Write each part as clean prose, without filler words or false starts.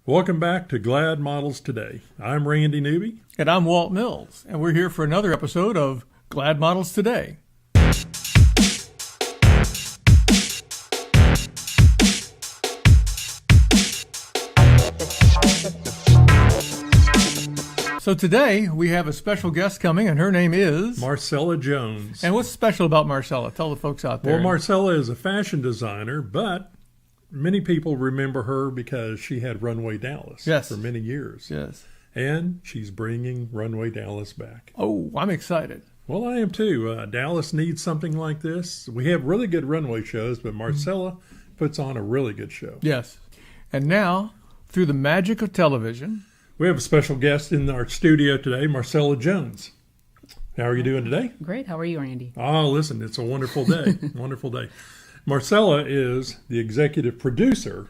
Welcome back to Glad Models Today. I'm Randy Newby. And I'm Walt Mills, and we're here for another episode of Glad Models Today. So today we have a special guest coming, and her name is Marcella Jones. And what's special about Marcella? Tell the folks out there. Well, Marcella is a fashion designer, but many people remember her because she had Runway Dallas for many years. Yes. And she's bringing Runway Dallas back. Oh, I'm excited. Well, I am too. Dallas needs something like this. We have really good runway shows, but Marcella puts on a really good show. Yes. And now, through the magic of television, we have a special guest in our studio today, Marcella Jones. How are you doing today? Great. How are you, Randy? Oh, listen, it's a wonderful day. Wonderful day. Marcella is the executive producer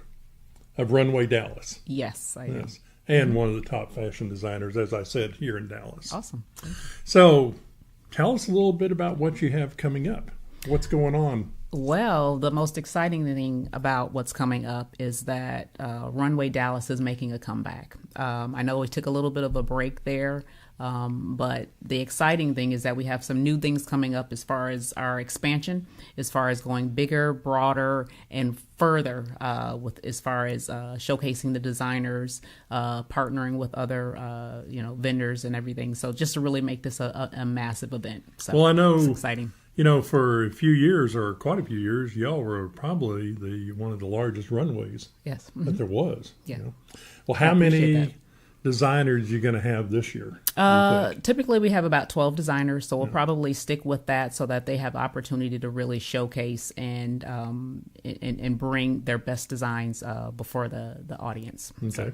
of Runway Dallas. Yes, I am. Yes. And one of the top fashion designers, as I said, here in Dallas. Awesome. So tell us a little bit about what you have coming up. What's going on? Well, the most exciting thing about what's coming up is that Runway Dallas is making a comeback. I know we took a little bit of a break there, but the exciting thing is that we have some new things coming up as far as our expansion, as far as going bigger, broader, and further with as far as showcasing the designers, partnering with other vendors and everything. So just to really make this a massive event. So well, I know it's exciting. You know, for a few years, or quite a few years, y'all were probably one of the largest runways that there was. Yeah. You know? Well, how many designers are you going to have this year? Typically, we have about 12 designers, so we'll probably stick with that so that they have opportunity to really showcase and bring their best designs before the audience. Okay.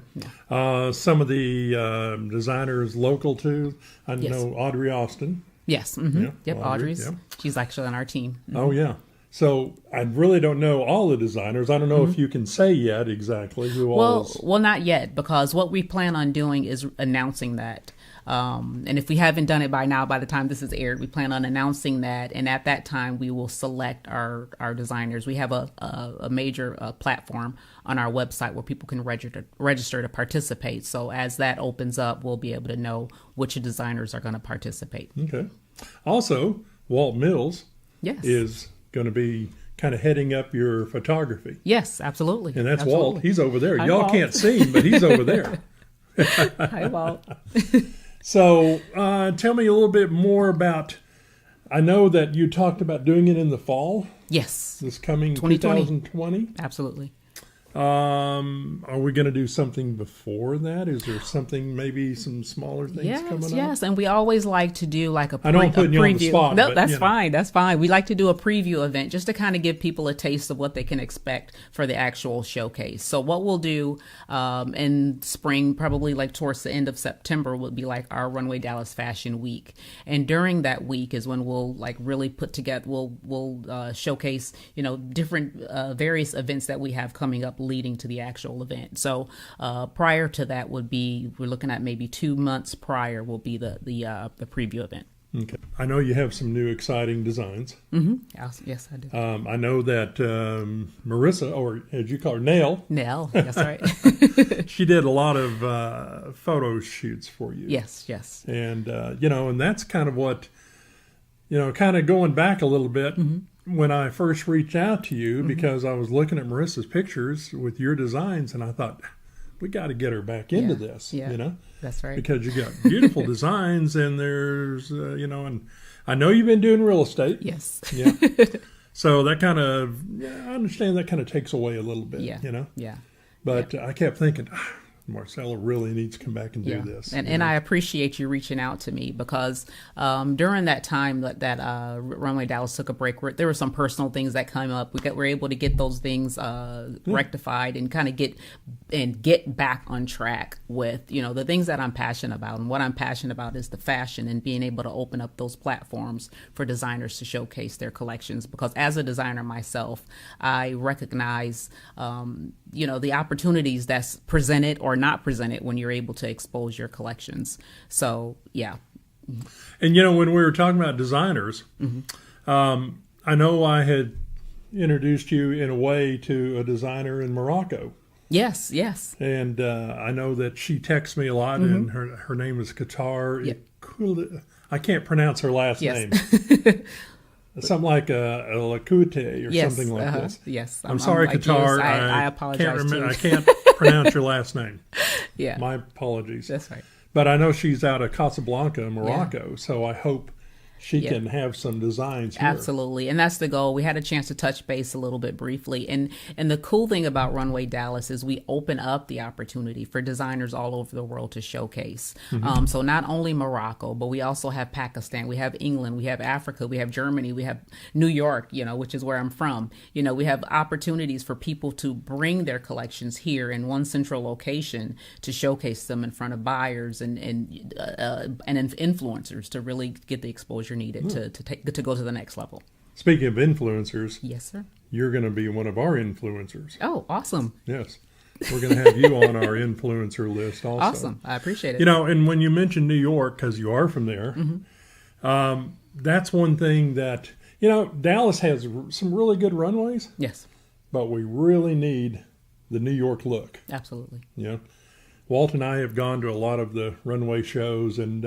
So, some of the designers local too. I know Audrey Austin. Yes. Mm-hmm. Yep. Audrey's. Yeah. She's actually on our team. Mm-hmm. Oh, yeah. So I really don't know all the designers. I don't know if you can say yet exactly who all is. Well, not yet, because what we plan on doing is announcing that. And if we haven't done it by now, by the time this is aired, we plan on announcing that. And at that time, we will select our designers. We have a major platform on our website where people can register to participate. So as that opens up, we'll be able to know which designers are going to participate. Okay. Also, Walt Mills is going to be kind of heading up your photography. Yes, absolutely. And that's absolutely. Walt. He's over there. Hi, Y'all Walt. can't see him, but he's over there. Hi, Walt. So tell me a little bit more about, I know that you talked about doing it in the fall. Yes. This coming 2020. Absolutely. Are we going to do something before that? Is there something, maybe some smaller things coming up? Yes, and we always like to do like a preview. I don't put you on the spot. No, that's fine. That's fine. We like to do a preview event just to kind of give people a taste of what they can expect for the actual showcase. So what we'll do in spring, probably like towards the end of September, would be like our Runway Dallas Fashion Week. And during that week is when we'll like really put together, we'll showcase, different various events that we have coming up leading to the actual event. So prior to that we're looking at maybe 2 months prior will be the preview event. Okay. I know you have some new exciting designs. Mm-hmm. Yes, I do. I know that Marissa, or as you call her, Nell, that's right. she did a lot of photo shoots for you. Yes. And, and that's kind of what, kind of going back a little bit, when I first reached out to you, because I was looking at Marissa's pictures with your designs, and I thought, we got to get her back into this, That's right. Because you got beautiful designs, and there's, and I know you've been doing real estate. Yes. Yeah. So that kind of, I understand that kind of takes away a little bit, Yeah. But I kept thinking, Marcella really needs to come back and do this. And I appreciate you reaching out to me because during that time that Runway Dallas took a break, there were some personal things that came up. We were able to get those things rectified and kind of get back on track with, the things that I'm passionate about. And what I'm passionate about is the fashion and being able to open up those platforms for designers to showcase their collections. Because as a designer myself, I recognize, the opportunities that's presented or not presented when you're able to expose your collections. So, yeah. And, when we were talking about designers, I know I had introduced you in a way to a designer in Morocco. Yes, yes. And I know that she texts me a lot, and her name is Qatar. Yep. I can't pronounce her last Yes. name. Something like a Lakute or Yes, something like this. Yes. I'm sorry, like Qatar. yours. I apologize too. I can't pronounce your last name. Yeah. My apologies. That's right. But I know she's out of Casablanca, Morocco, so I hope she Yeah. can have some designs here. Absolutely. And that's the goal. We had a chance to touch base a little bit briefly. And the cool thing about Runway Dallas is we open up the opportunity for designers all over the world to showcase. So not only Morocco, but we also have Pakistan, we have England, we have Africa, we have Germany, we have New York, which is where I'm from. We have opportunities for people to bring their collections here in one central location to showcase them in front of buyers and influencers to really get the exposure needed to go to the next level. Speaking of influencers, Yes, sir. you're going to be one of our influencers. Oh, awesome. Yes. We're going to have you on our influencer list also. Awesome. I appreciate it. And when you mention New York, because you are from there, that's one thing that, Dallas has some really good runways, Yes, but we really need the New York look. absolutely. Walt and I have gone to a lot of the runway shows, and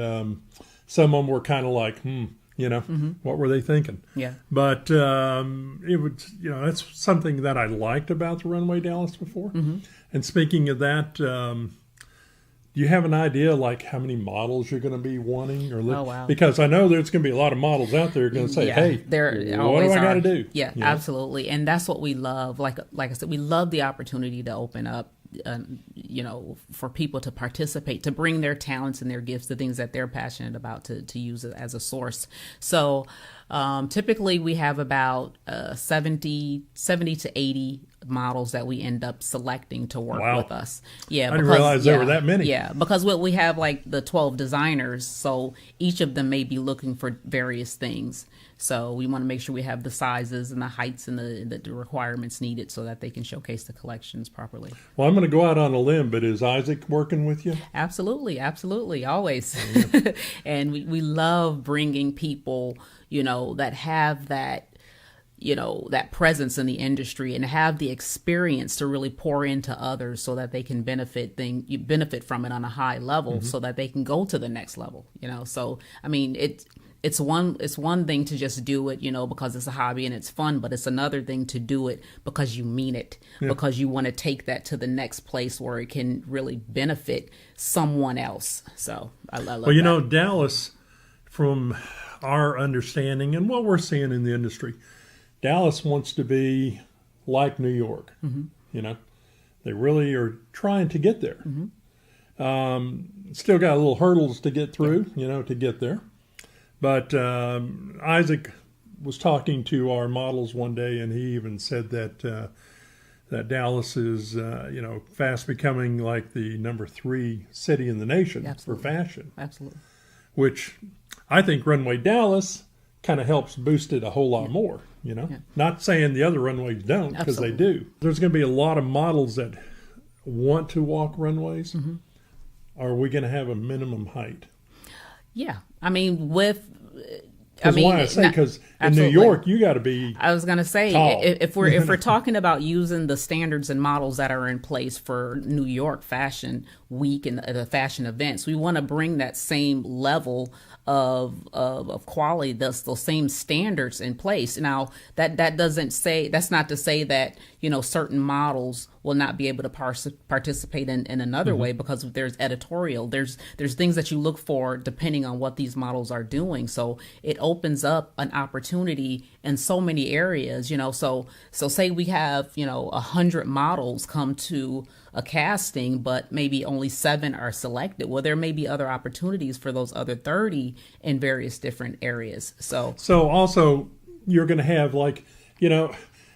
some of them were kind of like, what were they thinking? Yeah. But it would, that's something that I liked about the Runway Dallas before. And speaking of that, do you have an idea like how many models you're going to be wanting? Oh, wow. Because I know there's going to be a lot of models out there going to say, hey, what do I got to do? Yeah, absolutely. And that's what we love. Like I said, we love the opportunity to open up, for people to participate, to bring their talents and their gifts, the things that they're passionate about, to use it as a source. So typically we have about 70 to 80 models that we end up selecting to work with us. Yeah, I didn't realize there were that many. Yeah, because we have like the 12 designers, so each of them may be looking for various things. So we want to make sure we have the sizes and the heights and the requirements needed so that they can showcase the collections properly. Well, I'm going to go out on a limb, but is Isaac working with you? Absolutely, always. And we love bringing people, that have that, that presence in the industry and have the experience to really pour into others so that they can benefit from it on a high level so that they can go to the next level, So, I mean, it's one thing to just do it, because it's a hobby and it's fun, but it's another thing to do it because you mean it, because you want to take that to the next place where it can really benefit someone else. So I love that. Dallas, from our understanding and what we're seeing in the industry, Dallas wants to be like New York. They really are trying to get there. Still got a little hurdles to get through, to get there. But Isaac was talking to our models one day, and he even said that that Dallas is, fast becoming like the number 3 city in the nation for fashion. Absolutely. Which I think Runway Dallas kind of helps boost it a whole lot more, Not saying the other runways don't, because they do. There's going to be a lot of models that want to walk runways. Are we going to have a minimum height? Yeah. I mean, because in New York, you got to be I was going to say, tall. if we're talking about using the standards and models that are in place for New York Fashion Week and the fashion events, we want to bring that same level of quality, those same standards in place. Now, that's not to say that, certain models will not be able to participate in another way, because there's editorial, there's things that you look for depending on what these models are doing. So it opens up an opportunity in so many areas, so say we have, 100 models come to a casting, but maybe only 7 are selected. Well, there may be other opportunities for those other 30 in various different areas. So also you're going to have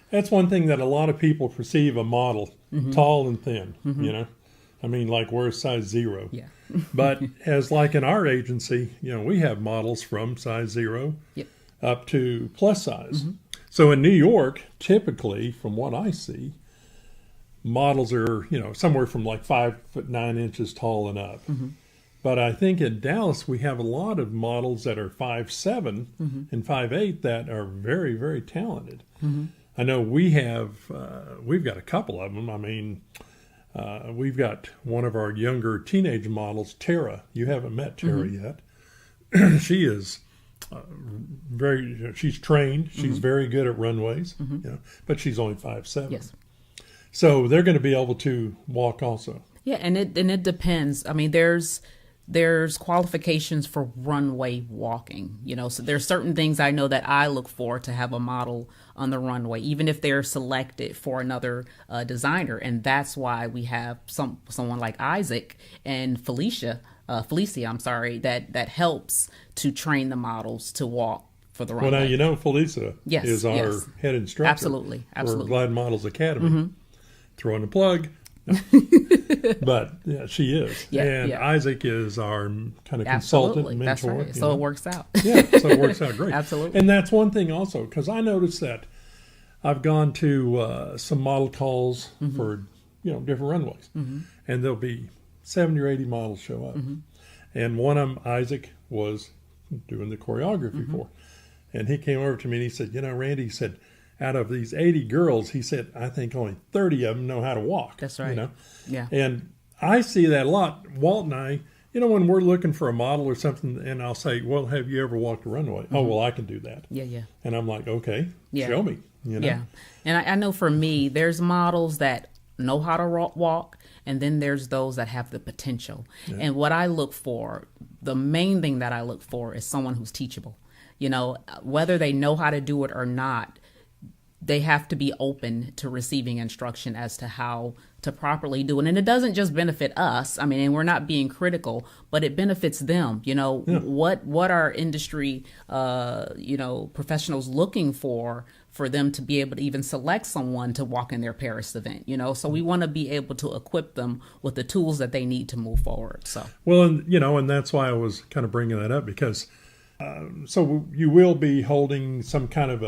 that's one thing that a lot of people perceive a model, tall and thin, I mean, like we're size 0. Yeah. But as like in our agency, we have models from size 0 up to plus size. So in New York, typically, from what I see, models are, somewhere from like 5'9" tall and up. But I think in Dallas, we have a lot of models that are 5'7" and 5'8" that are very, very talented. I know we've got a couple of them. I mean, We've got one of our younger teenage models, Tara. You haven't met Tara yet. She is she's trained. She's very good at runways, but she's only 5'7". Yes. So they're going to be able to walk also. Yeah, and it depends. I mean, there's qualifications for runway walking, so there's certain things I know that I look for to have a model on the runway, even if they're selected for another designer. And that's why we have someone like Isaac and Felicia, that helps to train the models to walk for the runway. Well, now, Felicia is our head instructor. Absolutely. For Glad Models Academy. Throwing a plug. But yeah, she is. Isaac is our kind of consultant, mentor. That's right. So it works out. Yeah, so it works out great. Absolutely. And that's one thing also, because I noticed that I've gone to some model calls for different runways, and there'll be 70 or 80 models show up, and one of them, Isaac, was doing the choreography for, and he came over to me and he said, Randy, he said, out of these 80 girls, he said, I think only 30 of them know how to walk. That's right. Yeah. And I see that a lot. Walt and I, when we're looking for a model or something, and I'll say, well, have you ever walked a runway? Oh, well, I can do that. Yeah. And I'm like, okay, show me. Yeah. And I know for me, there's models that know how to walk, and then there's those that have the potential. Yeah. And what I look for, the main thing that I look for is someone who's teachable. Whether they know how to do it or not, they have to be open to receiving instruction as to how to properly do it. And it doesn't just benefit us. I mean, and we're not being critical, but it benefits them. What are industry, professionals looking for them to be able to even select someone to walk in their Paris event, So we want to be able to equip them with the tools that they need to move forward. So, well, and that's why I was kind of bringing that up, because so you will be holding some kind of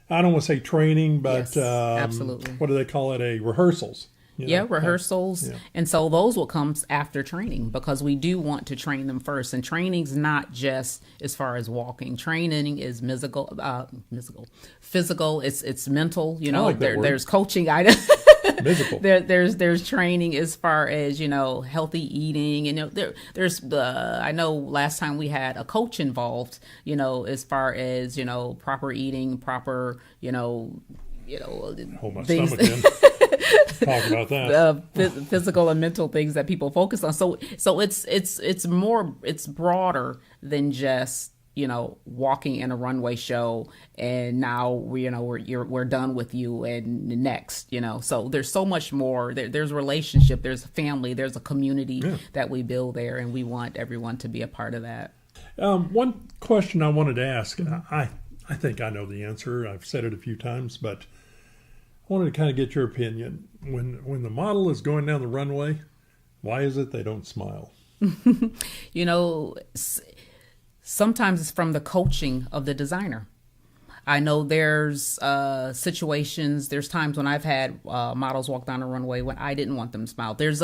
I don't want to say training, but yes, absolutely. What do they call it? Rehearsals. Rehearsals. Yeah. And so those will come after training, because we do want to train them first. And training's not just as far as walking. Training is physical. It's mental. I like that word. There's coaching items. Physical. There's training as far as healthy eating, and there's I know last time we had a coach involved, as far as proper eating, proper hold my things. Stomach in. Talk about that. Physical and mental things that people focus on. So it's broader than just walking in a runway show and now we're done with you and next. So there's so much more. There's relationship, there's a family, there's a community that we build there, and we want everyone to be a part of that. One question I wanted to ask, I think I know the answer. I've said it a few times, but I wanted to kind of get your opinion. When the model is going down the runway, why is it they don't smile? Sometimes it's from the coaching of the designer. I know there's situations, there's times when I've had models walk down the runway when I didn't want them to smile. There's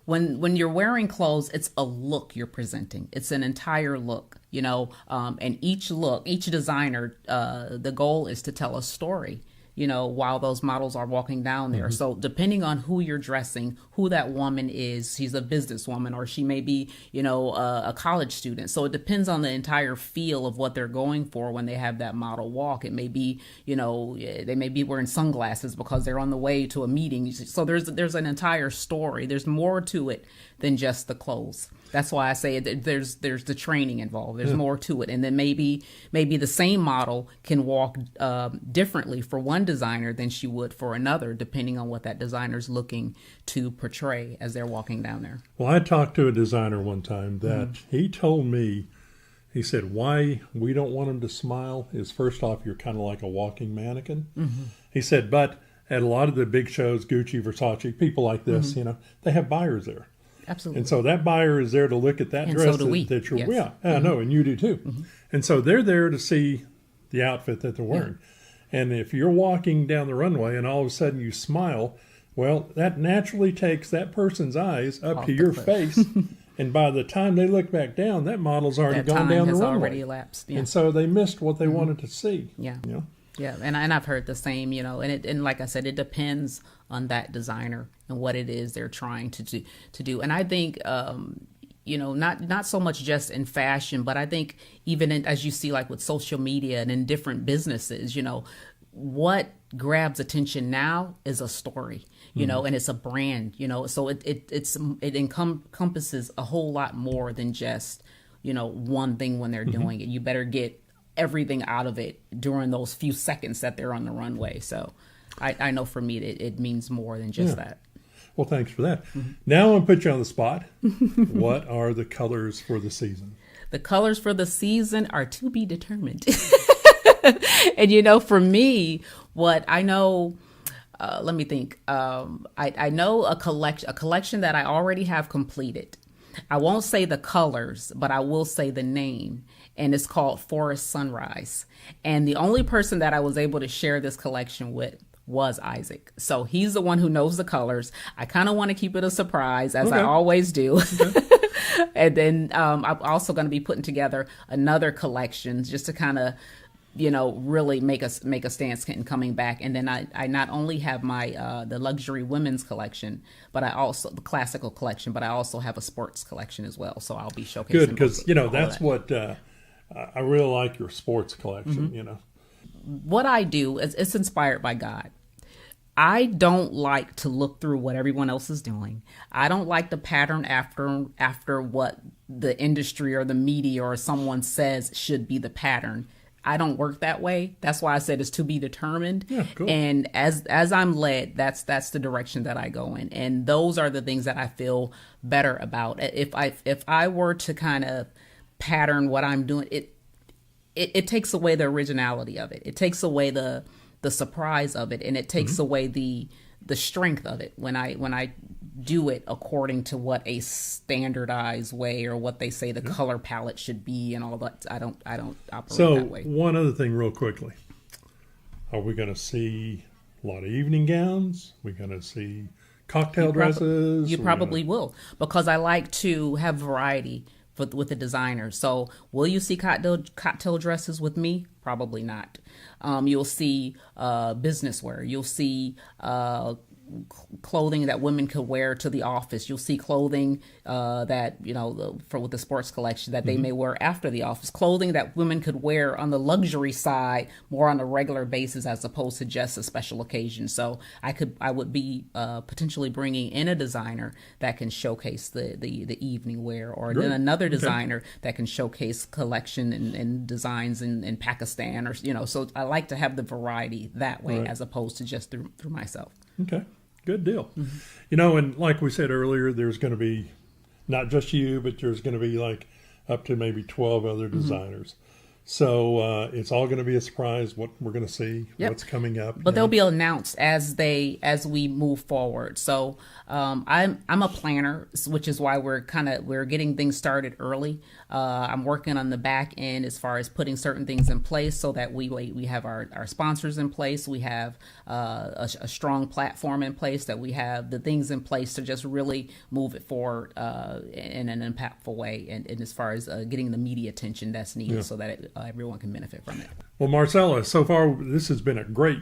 when you're wearing clothes, it's a look you're presenting. It's an entire look, and each designer, the goal is to tell a story, while those models are walking down there. So depending on who you're dressing, who that woman is, she's a businesswoman or she may be, a college student. So it depends on the entire feel of what they're going for when they have that model walk. It may be, they may be wearing sunglasses because they're on the way to a meeting. So there's an entire story. There's more to it than just the clothes. That's why I say there's the training involved. There's more to it. And then maybe the same model can walk differently for one designer than she would for another, depending on what that designer's looking to portray as they're walking down there. Well, I talked to a designer one time that he told me, he said, why we don't want them to smile is, first off, you're kind of like a walking mannequin. He said, but at a lot of the big shows, Gucci, Versace, people like this, they have buyers there. Absolutely. And so that buyer is there to look at that and dress so do we. that you're yes. I know, and you do too. And so they're there to see the outfit that they're wearing. And if you're walking down the runway and all of a sudden you smile, well, that naturally takes that person's eyes up to your face. And by the time they look back down, that model's already gone down the runway. Already elapsed. Yeah. And so they missed what they wanted to see. Yeah. Yeah, and I've heard the same, and like I said, it depends on that designer and what it is they're trying to do. And I think, not so much just in fashion, but I think even as you see, like with social media and in different businesses, what grabs attention now is a story, and it's a brand, so it encompasses a whole lot more than just, one thing when they're doing it. You better get everything out of it during those few seconds that they're on the runway. So I know for me, it means more than just that. Well, thanks for that. Now I'm going to put you on the spot. What are the colors for the season? The colors for the season are to be determined. And, for me, what I know, let me think. I know a collection that I already have completed. I won't say the colors, but I will say the name. And it's called Forest Sunrise. And the only person that I was able to share this collection with was Isaac. So he's the one who knows the colors. I kind of want to keep it a surprise, as I always do. And then I'm also going to be putting together another collection just to kind of, really make a stance in coming back. And then I not only have my the luxury women's collection, but I also the classical collection, but I also have a sports collection as well. So I'll be showcasing. Good, because that's what I really like your sports collection. What I do is it's inspired by God. I don't like to look through what everyone else is doing. I don't like to pattern after what the industry or the media or someone says should be the pattern. I don't work that way. That's why I said it's to be determined. Yeah, cool. And as I'm led, that's the direction that I go in. And those are the things that I feel better about. If I were to kind of pattern what I'm doing, it takes away the originality of it. It takes away the surprise of it, and it takes away the strength of it when I do it according to what a standardized way or what they say the color palette should be and all that. I don't operate that way. So one other thing real quickly. Are we going to see a lot of evening gowns? We're going to see cocktail dresses? You probably will, because I like to have variety with the designer. So will you see cocktail dresses with me? Probably not. You'll see business wear. You'll see clothing that women could wear to the office. You'll see clothing that, with the sports collection that they may wear after the office. Clothing that women could wear on the luxury side more on a regular basis as opposed to just a special occasion. So I would be potentially bringing in a designer that can showcase the evening wear, or then another designer that can showcase collection and designs in Pakistan, or so I like to have the variety that way as opposed to just through myself. Okay. Good deal. And like we said earlier, there's going to be not just you, but there's going to be like up to maybe 12 other designers. So it's all going to be a surprise what we're going to see, what's coming up. But they'll be announced as we move forward. So I'm a planner, which is why we're getting things started early. I'm working on the back end as far as putting certain things in place so that we have our sponsors in place. We have a strong platform in place, that we have the things in place to just really move it forward in an impactful way. And as far as getting the media attention that's needed so that everyone can benefit from it. Well, Marcella, so far this has been a great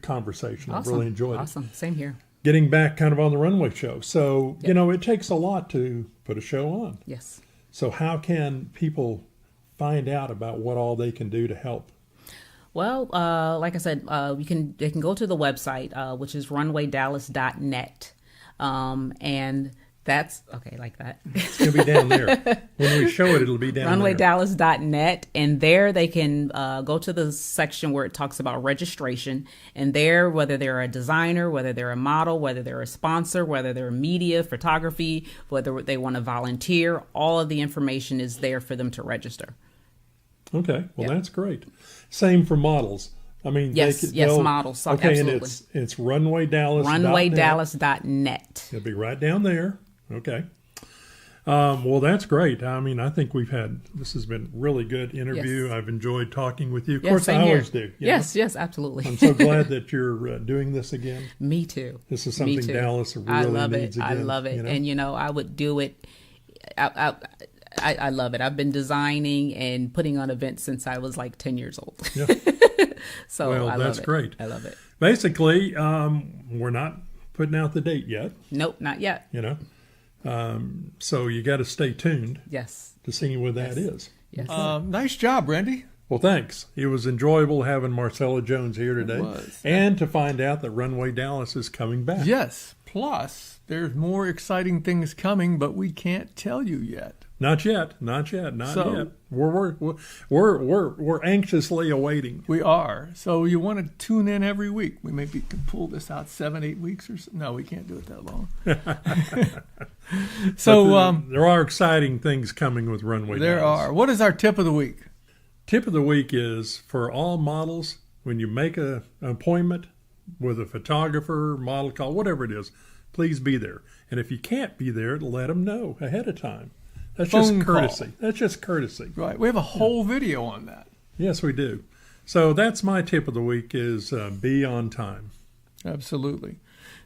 conversation. Awesome. I've really enjoyed it. Awesome. Same here. Getting back kind of on the runway show. So, it takes a lot to put a show on. Yes. So how can people find out about what all they can do to help? Well, like I said, they can go to the website, which is runwaydallas.net. And that's okay, like that. It's going to be down there. When we show it, it'll be down there. Runwaydallas.net. And there they can go to the section where it talks about registration. And there, whether they're a designer, whether they're a model, whether they're a sponsor, whether they're media, photography, whether they want to volunteer, all of the information is there for them to register. Okay. Well, that's great. Same for models. I mean, yes, models. Okay, absolutely. And it's runwaydallas.net. runwaydallas.net. It'll be right down there. Okay. Well, that's great. I mean, I think this has been a really good interview. Yes. I've enjoyed talking with you. Of course, I always do. Yes, absolutely. I'm so glad that you're doing this again. Me too. This is something Dallas really needs again. I love it. And, I would do it. I love it. I've been designing and putting on events since I was like 10 years old. Yeah. So Well, I that's love it. great. I love it. Basically, we're not putting out the date yet, Nope, not yet. you know. So you got to stay tuned Yes. to see what that is. Yes. Nice job, Randy. Well, thanks. It was enjoyable having Marcella Jones here today. was. And to find out that Runway Dallas is coming back. Yes. Plus, there's more exciting things coming, but we can't tell you yet. Not yet. Not yet. We're anxiously awaiting. We are. So you want to tune in every week. We maybe can pull this out 7-8 weeks or so. No, we can't do it that long. So There are exciting things coming with Runway there Dallas. are. What is our tip of the week? Tip of the week is for all models, when you make an appointment with a photographer, model call, whatever it is, please be there. And if you can't be there, let them know ahead of time. That's Phone just courtesy. call. That's just courtesy. Right. We have a whole video on that. Yes, we do. So that's my tip of the week is be on time. Absolutely.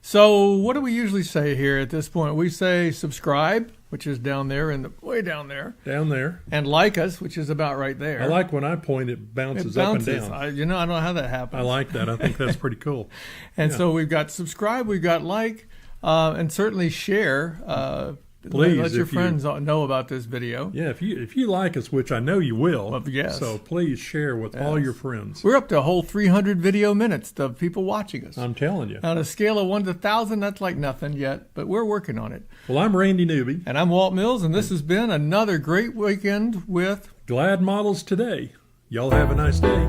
So what do we usually say here at this point? We say subscribe, which is down there way down there, Down there. and like us, which is about right there. I like when I point, it bounces, it bounces. up and down. I don't know how that happens. I like that. I think that's pretty cool. And Yeah. so we've got subscribe, we've got like, and certainly share. Please, let your if you- friends know about this video. Yeah, if you like us, which I know you will, Well, yes. so please share with all Yes. your friends. We're up to a whole 300 video minutes of people watching us. I'm telling you. On a scale of 1 to 1,000, that's like nothing yet, but we're working on it. Well, I'm Randy Newby. And I'm Walt Mills, and this has been another great weekend with Glad Models Today. Y'all have a nice day.